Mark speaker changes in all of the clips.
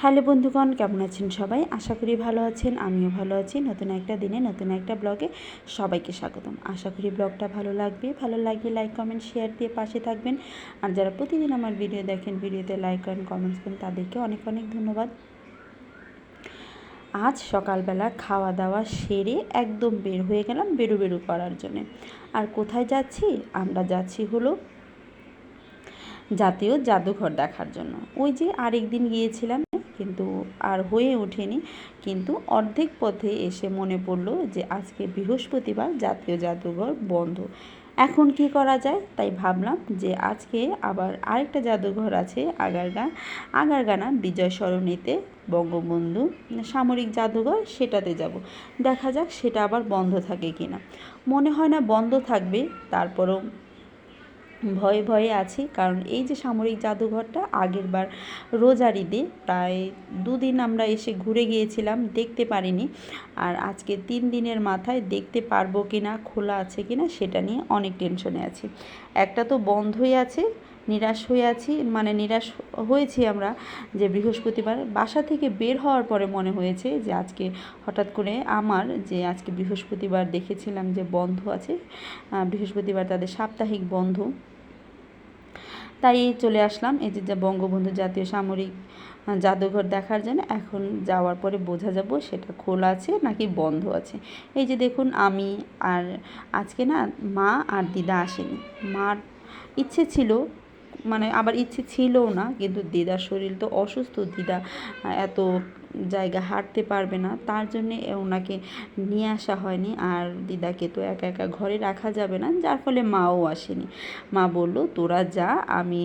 Speaker 1: Hello বন্ধুগণ, কেমন আছেন সবাই? আশা করি ভালো আছেন, আমিও ভালো আছি। নতুন একটা দিনে নতুন একটা ব্লগে সবাইকে স্বাগতম। আশা করি ব্লগটা ভালো লাগবে। ভালো লাগলে লাইক কমেন্ট শেয়ার দিয়ে পাশে থাকবেন। আর যারা প্রতিদিন আমার ভিডিও দেখেন, ভিডিওতে লাইক করেন, কমেন্টস করেন, তাদেরকে অনেক অনেক ধন্যবাদ। আজ সকালবেলা খাওয়া দাওয়া সেরে একদম বের হয়ে গেলাম বেরু করার জন্যে। আর কোথায় যাচ্ছি? আমরা যাচ্ছি হলো জাতীয় জাদুঘর দেখার জন্য। ওই যে আরেক দিন গিয়েছিলাম, কিন্তু আর হয়ে ওঠেনি। কিন্তু অর্ধেক পথে এসে মনে পড়লো যে আজকে বৃহস্পতিবার, জাতীয় জাদুঘর বন্ধ। এখন কি করা যায়? তাই ভাবলাম যে আজকে আবার আরেকটা জাদুঘর আছে আগারগানা বিজয় সরণিতে, বঙ্গবন্ধু সামরিক জাদুঘর, সেটাতে যাব। দেখা যাক সেটা আবার বন্ধ থাকে কি না। মনে হয় না বন্ধ থাকবে, তারপরও ভয়ে ভয়ে আছি। কারণ এই যে সামরিক জাদুঘরটা আগের বার রোজার ঈদে প্রায় 2 দিন আমরা এসে ঘুরে গিয়েছিলাম, দেখতে পারিনি। আর আজকে 3 দিনের মাথায় দেখতে পারবো কি না, খোলা আছে কি না, সেটা নিয়ে অনেক টেনশনে আছি। একটা তো বন্ধই আছে, নিরাশ হয়ে আছি। নিরাশ হয়েছি আমরা যে বৃহস্পতিবার বাসা থেকে বের হওয়ার পরে মনে হয়েছে যে আজকে হঠাৎ করে আজকে বৃহস্পতিবার দেখেছিলাম যে বন্ধ আছে, বৃহস্পতিবার তাদের সাপ্তাহিক বন্ধ। তাই চলে আসলাম এই যে বঙ্গবন্ধু জাতীয় সামরিক জাদুঘর দেখার জন্য। এখন যাওয়ার পরে বোঝা যাব সেটা খোলা আছে নাকি বন্ধ আছে। এই যে দেখুন, আমি আর আজকে না মা আর দিদা আসেনি। মার ইচ্ছে ছিল, আবার ইচ্ছে ছিলও না, কিন্তু দিদার শরীর তো অসুস্থ। দিদা এত জায়গা হাঁটতে পারবে না, তার জন্যে ওনাকে নিয়ে আসা হয়নি। আর দিদাকে তো একা একা ঘরে রাখা যাবে না, যার ফলে মাও আসেনি। মা বলল, তোরা যা, আমি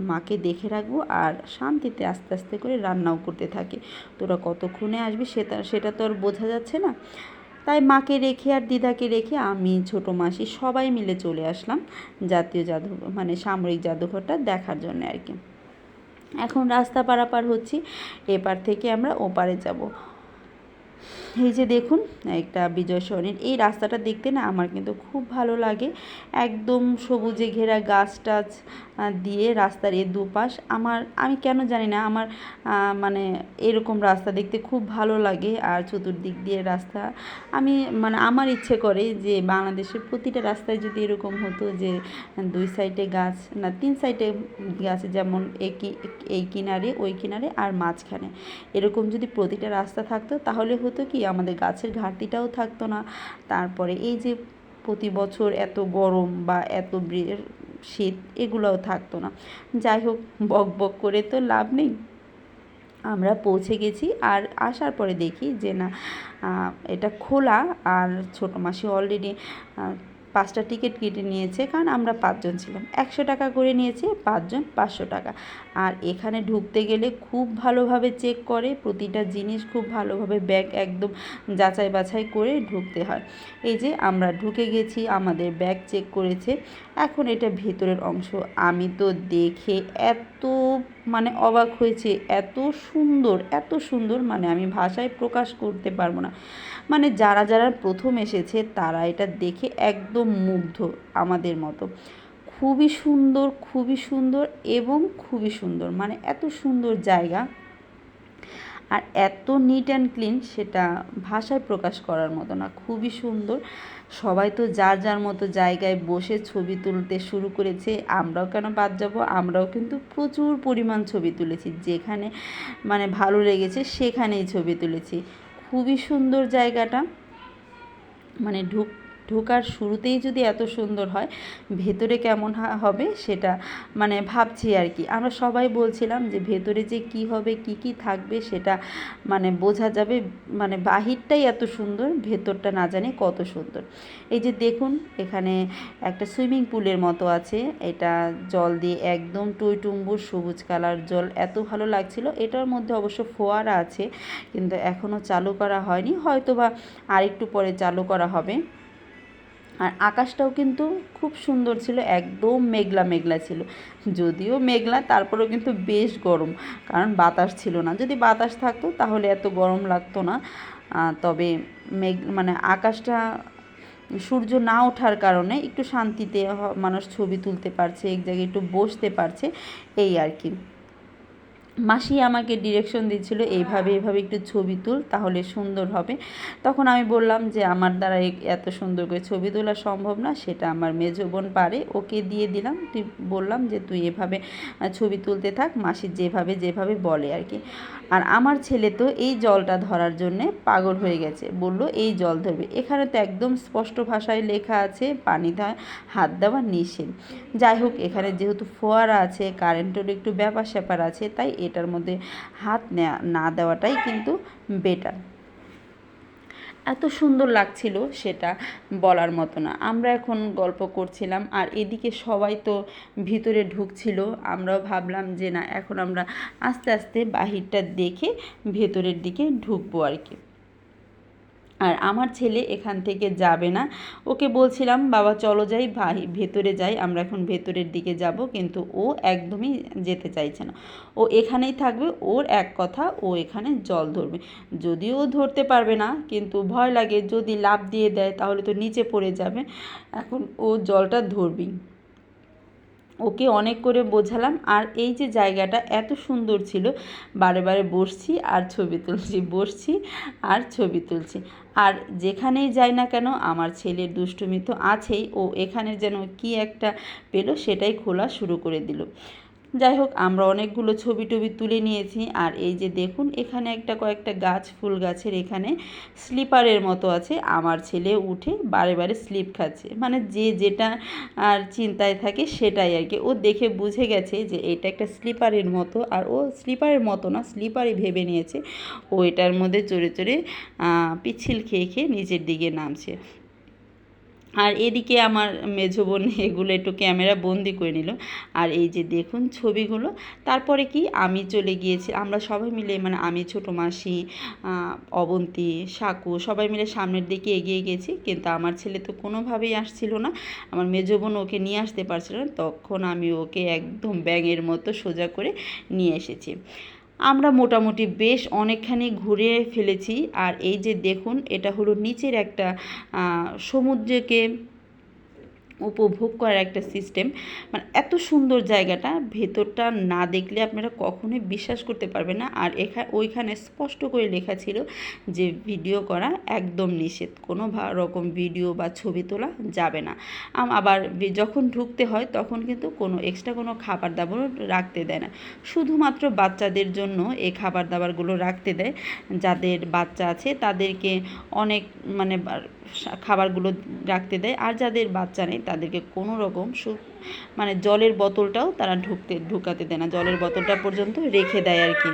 Speaker 1: মাকে দেখে রাখবো আর শান্তিতে আস্তে আস্তে করে রান্নাও করতে থাকি। তোরা কতক্ষণে আসবি সেটা তো আর বোঝা যাচ্ছে না। তাই মাকে রেখে আর দিদাকে রেখে আমি, ছোটো মাসি সবাই মিলে চলে আসলাম জাতীয় সামরিক জাদুঘরটা দেখার জন্য আর কি। এখন রাস্তা পারাপার হচ্ছি, এপার থেকে আমরা ওপারে যাব। এই যে দেখুন, একটা বিজয় সরণির এই রাস্তাটা দেখতে না আমার কিন্তু খুব ভালো লাগে। একদম সবুজে ঘেরা গাছ টাছ দিয়ে রাস্তার এ দুপাশ আমি কেন জানি না, আমার এরকম রাস্তা দেখতে খুব ভালো লাগে। আর চতুর্দিক দিয়ে রাস্তা, আমার ইচ্ছে করে যে বাংলাদেশের প্রতিটা রাস্তায় যদি এরকম হতো যে 2 সাইডে গাছ, না 3 সাইডে গাছ, যেমন এই কিনারে ওই কিনারে আর মাঝখানে, এরকম যদি প্রতিটা রাস্তা থাকতো তাহলে হতো কি আমাদের গাছের ঘাটতিটাও থাকতো না। তারপরে এই যে প্রতি বছর এত গরম বা এত শীত, এগুলোও থাকতো না। যাই হোক, বক বক করে তো লাভ নেই। আমরা পৌঁছে গেছি, আর আসার পরে দেখি যে না, এটা খোলা। আর ছোটো মাসি অলরেডি 5টা টিকিট কেটে নিয়েছে, কারণ আমরা 5 জন ছিলাম। 100 টাকা করে নিয়েছে, 5 জন 500 টাকা। আর এখানে ঢুকতে গেলে খুব ভালোভাবে চেক করে, প্রতিটা জিনিস খুব ভালোভাবে ব্যাগ একদম যাচাই বাছাই করে ঢুকতে হয়। এই যে আমরা ঢুকে গেছি, আমাদের ব্যাগ চেক করেছে। এখন এটা ভেতরের অংশ। আমি তো দেখে এত অবাক হয়েছে, এত সুন্দর এত সুন্দর, আমি ভাষায় প্রকাশ করতে পারবো না। যারা যারা প্রথম এসেছে তারা এটা দেখে একদম মুগ্ধ আমাদের মতো। খুবই সুন্দর, খুবই সুন্দর এবং খুবই সুন্দর, এত সুন্দর জায়গা আর এত নিট অ্যান্ড ক্লিন, সেটা ভাষায় প্রকাশ করার মতো না। খুবই সুন্দর। সবাই তো যার যার মতো জায়গায় বসে ছবি তুলতে শুরু করেছে। আমরাও কেন বাদ যাব? আমরাও কিন্তু প্রচুর পরিমাণ ছবি তুলেছি, যেখানে ভালো লেগেছে সেখানেই ছবি তুলেছি। খুবই সুন্দর জায়গাটা। ঢোকার শুরুতেই যদি এত সুন্দর হয়, ভেতরে কেমন হবে সেটা ভাবছি আর কি। আমরা সবাই বলছিলাম যে ভেতরে যে কি হবে, কি কি থাকবে, সেটা বোঝা যাবে। বাহিরটাই এত সুন্দর, ভেতরটা না জানি কত সুন্দর। এই যে দেখুন, এখানে একটা সুইমিং পুলের মতো আছে। এটা জল দিয়ে একদম টইটুম্বুর সবুজ কালার জল, এত ভালো লাগছিল। এটার মধ্যে অবশ্য ফোয়ারা আছে, কিন্তু এখনও চালু করা হয়নি, হয়তো বা আরেকটু পরে চালু করা হবে। আর আকাশটাও কিন্তু খুব সুন্দর ছিল, একদম মেঘলা মেঘলা ছিল। যদিও মেঘলা, তারপরেও কিন্তু বেশ গরম, কারণ বাতাস ছিল না। যদি বাতাস থাকতো তাহলে এত গরম লাগতো না। তবে আকাশটা, সূর্য না ওঠার কারণে একটু শান্তিতে মানুষ ছবি তুলতে পারছে, এক জায়গায় একটু বসতে পারছে, এই আর কি। মাসি আমাকে ডিরেকশন দিচ্ছিল এইভাবে এভাবে একটু ছবি তুল, তাহলে সুন্দর হবে। তখন আমি বললাম যে আমার দ্বারা এত সুন্দর করে ছবি তোলা সম্ভব না, সেটা আমার মেজো বোন পারে, ওকে দিয়ে দিলাম। বললাম যে তুই এভাবে ছবি তুলতে থাক, মাসি যেভাবে যেভাবে বলে আর কি। আর আমার ছেলে তো এই জলটা ধরার জন্যে পাগল হয়ে গেছে, বলল এই জল ধরবে। এখানে তো একদম স্পষ্ট ভাষায় লেখা আছে পানি হাত দেওয়া নিষেধ। যাই হোক, এখানে যেহেতু ফোয়ারা আছে, কারেন্টের একটু ব্যাপার স্যাপার আছে, তাই এটার মধ্যে হাত না দেওয়াটাই কিন্তু বেটার। এত সুন্দর লাগছিল সেটা বলার মতো না। আমরা এখন গল্প করছিলাম আর এদিকে সবাই তো ভিতরে ঢুকছিল। আমরাও ভাবলাম যে না, এখন আমরা আস্তে আস্তে বাহিরটা দেখে ভেতরের দিকে ঢুকবো আর কি। আর আমার ছেলে এখান থেকে যাবে না, ওকে বলছিলাম বাবা চলো যাই, ভেতরে যাই, আমরা এখন ভেতরের দিকে যাব, কিন্তু ও একদমই যেতে চাইছে না। ও এখানেই থাকবে, ওর এক কথা, ও এখানে জল ধরবে। যদিও ও ধরতে পারবে না, কিন্তু ভয় লাগে যদি লাফ দিয়ে দেয় তাহলে তো নিচে পড়ে যাবে। এখন ও জলটা ধরবেই। ওকে অনেক করে বোঝালাম। আর এই যে জায়গাটা এত সুন্দর ছিল, বারে বারে বসছি আর ছবি তুলছি, বসছি আর ছবি তুলছি। আর যেখানেই যাই না কেন আমার ছেলের দুষ্টুমি তো আছেই, ও এখানে যেন কি একটা পেলো সেটাই খোলা শুরু করে দিল। যাই হোক, আমরা অনেকগুলো ছবি টবি তুলে নিয়েছি। আর এই যে দেখুন, এখানে কয়েকটা গাছ, ফুল গাছের এখানে স্লিপারের মতো আছে। আমার ছেলে উঠে বারে বারে স্লিপ খাচ্ছে, মানে যে যেটা আর চিন্তায় থাকে সেটাই আর কি। ও দেখে বুঝে গেছে যে এটা একটা স্লিপারের মতো, আর ও স্লিপারের মতো না, স্লিপারই ভেবে নিয়েছে। ও এটার মধ্যে চড়ে চড়ে পিচ্ছিল খেয়ে খেয়ে নিচের দিকে নামছে। আর এদিকে আমার মেজো বোন এগুলো একটু ক্যামেরা বন্দি করে নিল। আর এই যে দেখুন ছবিগুলো। তারপরে কি আমি চলে গিয়েছি, আমরা সবাই মিলে, মানে আমি, ছোটো মাসি, অবন্তী, সাকু, সবাই মিলে সামনের দিকে এগিয়ে গেছি। কিন্তু আমার ছেলে তো কোনোভাবেই আসছিল না, আমার মেজো বোন ওকে নিয়ে আসতে পারছিল না। তখন আমি ওকে একদম ব্যাঙের মতো সোজা করে নিয়ে এসেছি। আমরা মোটামুটি বেশ অনেকখানি ঘুরে ফেলেছি। আর এই যে দেখুন, এটা হলো নিচের একটা সমুদ্রকে উপভোগ করার একটা সিস্টেম। মানে এত সুন্দর জায়গাটা, ভেতরটা না দেখলে আপনারা কখনোই বিশ্বাস করতে পারবেন না। আর ওইখানে স্পষ্ট করে লেখা ছিল যে ভিডিও করা একদম নিষেধ, কোনো রকম ভিডিও বা ছবি তোলা যাবে না। আবার যখন ঢুকতে হয় তখন কিন্তু কোনো এক্সট্রা কোনো খাবার দাবারও রাখতে দেয় না, শুধুমাত্র বাচ্চাদের জন্য এই খাবার দাবারগুলো রাখতে দেয়। যাদের বাচ্চা আছে তাদেরকে অনেক মানে খাবারগুলো রাখতে দেয়, আর যাদের বাচ্চা নেই তাদেরকে কোনো রকম মানে জলের বোতলটাও তারা ঢুকাতে দেয় না, জলের বোতলটা পর্যন্ত রেখে দেয় আর কি।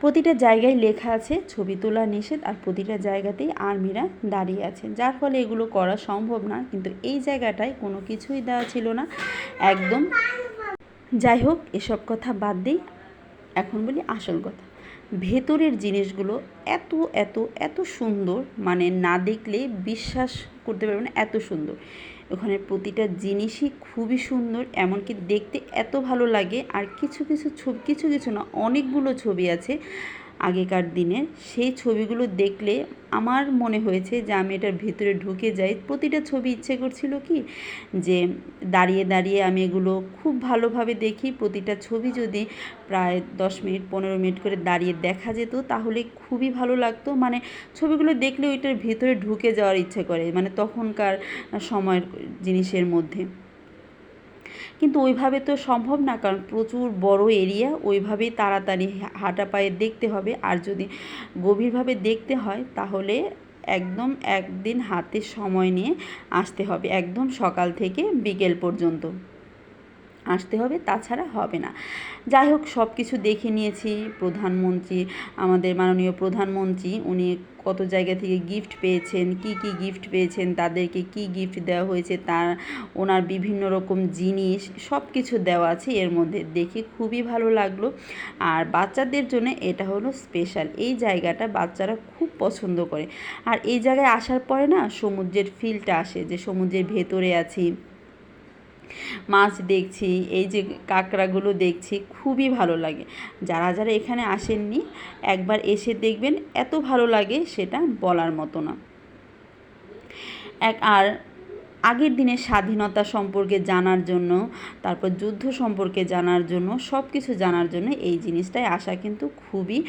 Speaker 1: প্রতিটা জায়গায় লেখা আছে ছবি তোলা নিষেধ, আর প্রতিটা জায়গাতেই আর্মিরা দাঁড়িয়ে আছে, যার ফলে এগুলো করা সম্ভব না। কিন্তু এই জায়গাটায় কোনো কিছুই দেওয়া ছিল না একদম। যাই হোক, এসব কথা বাদ দিই, এখন বলি আসল কথা। ভেতরের জিনিসগুলো এত এত এত সুন্দর, মানে না দেখলে বিশ্বাস করতে পারবে না, এত সুন্দর। ওখানে প্রতিটা জিনিসই খুবই সুন্দর, এমনকি দেখতে এত ভালো লাগে। আর কিছু কিছু ছবি, কিছু কিছু না, অনেকগুলো ছবি আছে আগেকার দিনের। সেই ছবিগুলো দেখলে আমার মনে হয়েছে যে আমি এটার ভিতরে ঢুকে যাই। প্রতিটা ছবি ইচ্ছে করছিল কি যে দাঁড়িয়ে দাঁড়িয়ে আমি এগুলো খুব ভালোভাবে দেখি। প্রতিটা ছবি যদি প্রায় 10 মিনিট 15 মিনিট করে দাঁড়িয়ে দেখা যেত তাহলে খুবই ভালো লাগতো। মানে ছবিগুলো দেখলে ওইটার ভিতরে ঢুকে যাওয়ার ইচ্ছে করে, মানে তখনকার সময়ের জিনিসের মধ্যে। কিন্তু ওইভাবে তো সম্ভব না, কারণ প্রচুর বড় এরিয়া, ওইভাবেই তাড়াতাড়ি হাঁটা পায়ে দেখতে হবে। আর যদি গভীরভাবে দেখতে হয় তাহলে একদম একদিন হাতে সময় নিয়ে আসতে হবে, একদম সকাল থেকে বিকেল পর্যন্ত আসতে হবে, তাছাড়া হবে না। যাই হোক, সব কিছু দেখে নিয়েছি। প্রধানমন্ত্রী, আমাদের মাননীয় প্রধানমন্ত্রী, উনি কত জায়গা থেকে গিফট পেয়েছেন, কি কি গিফট পেয়েছেন, তাদেরকে কি গিফট দেওয়া হয়েছে, তার ওনার বিভিন্ন রকম জিনিস সব কিছু দেওয়া আছে এর মধ্যে, দেখে খুবই ভালো লাগলো। আর বাচ্চাদের জন্য এটা হলো স্পেশাল, এই জায়গাটা বাচ্চারা খুব পছন্দ করে। আর এই জায়গায় আসার পরে না সমুদ্রের ফিলটা আসে, যে সমুদ্রের ভেতরে আছি, মাছ দেখছি, এই যে কাঁকড়াগুলো দেখছি, খুবই ভালো লাগে। যারা যারা এখানে আসেননি একবার এসে দেখবেন, এত ভালো লাগে সেটা বলার মতো না। আর আগের দিনের স্বাধীনতা সম্পর্কে জানার জন্য, তারপর যুদ্ধ সম্পর্কে জানার জন্য, সব কিছু জানার জন্য এই জিনিসটায় আসা কিন্তু খুবই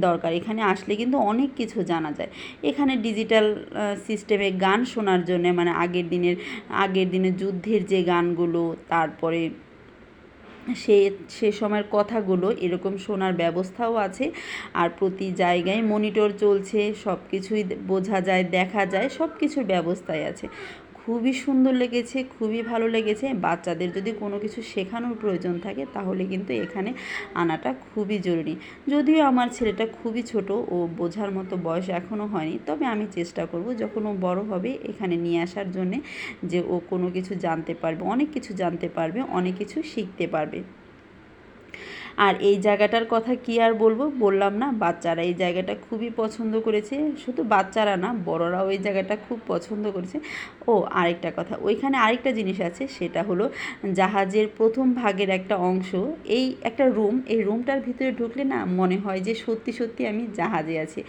Speaker 1: দরকার। এখানে আসলে কিন্তু অনেক কিছু জানা যায়। এখানে ডিজিটাল সিস্টেমে গান শোনার জন্যে, মানে আগের দিনের যুদ্ধের যে গানগুলো, তারপরে সে সময়ের কথাগুলো এরকম শোনার ব্যবস্থাও আছে। আর প্রতি জায়গায় মনিটর চলছে, সব কিছুই বোঝা যায়, দেখা যায়, সব কিছুর ব্যবস্থাই আছে। খুবই সুন্দর লেগেছে, খুবই ভালো লেগেছে। বাচ্চাদের যদি কোনো কিছু শেখানোর প্রয়োজন থাকে তাহলে কিন্তু এখানে আনাটা খুবই জরুরি। যদিও আমার ছেলেটা খুবই ছোট, ও বোঝার মতো বয়স এখনও হয়নি, তবে আমি চেষ্টা করব যখন ও বড় হবে এখানে নিয়ে আসার জন্যে, যে ও কোনো কিছু জানতে পারবে, অনেক কিছু জানতে পারবে, অনেক কিছু শিখতে পারবে। আর এই জায়গাটার কথা কি আর বলবো, বললাম না বাচ্চারা এই জায়গাটা খুবই পছন্দ করেছে। শুধু বাচ্চারা না, বড়রাও এই জায়গাটা খুব পছন্দ করেছে। ও আরেকটা কথা, ওইখানে আরেকটা জিনিস আছে, সেটা হলো জাহাজের প্রথম ভাগের একটা অংশ, এই একটা রুম, এই রুমটার ভিতরে ঢুকলে না মনে হয় যে সত্যি সত্যি আমি জাহাজে আছি।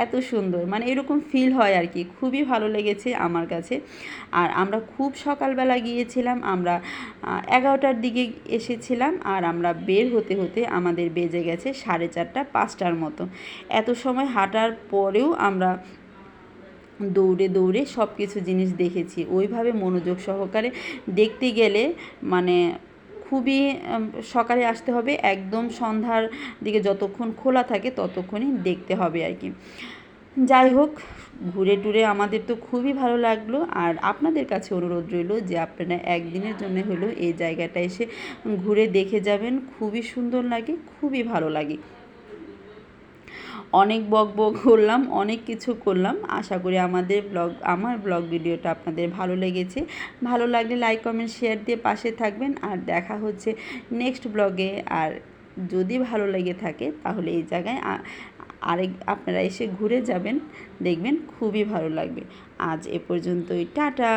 Speaker 1: এত সুন্দর, মানে এরকম ফিল হয় আর কি। খুবই ভালো লেগেছে আমার কাছে। আর আমরা খুব সকালবেলা গিয়েছিলাম, আমরা 11টার দিকে এসেছিলাম, আর আমরা বের হতে হতে আমাদের বেজে গেছে 4:30 5টার মতো। এত সময় হাঁটার পরেও আমরা দৌড়ে দৌড়ে সব কিছু জিনিস দেখেছি। ওইভাবে মনোযোগ সহকারে দেখতে গেলে মানে খুবই সকালে আসতে হবে, একদম সন্ধ্যার দিকে যতক্ষণ খোলা থাকে ততক্ষণই দেখতে হবে আর কি। যাই হোক, ঘুরে টুরে আমাদের তো খুবই ভালো লাগলো। আর আপনাদের কাছে অনুরোধ রইল যে আপনারা একদিনের জন্য হলেও এই জায়গাটা এসে ঘুরে দেখে যাবেন। খুবই সুন্দর লাগে, খুবই ভালো লাগে। অনেক বকবক করলাম, অনেক কিছু করলাম। আশা করি আমার ব্লগ ভিডিওটা আপনাদের ভালো লেগেছে। ভালো লাগলে লাইক কমেন্ট শেয়ার দিয়ে পাশে থাকবেন। আর দেখা হচ্ছে নেক্সট ব্লগে। আর যদি ভালো লেগে থাকে তাহলে এই জায়গায় আপনারা এসে ঘুরে যাবেন, দেখবেন খুবই ভালো লাগবে। আজ এ পর্যন্তই, টাটা।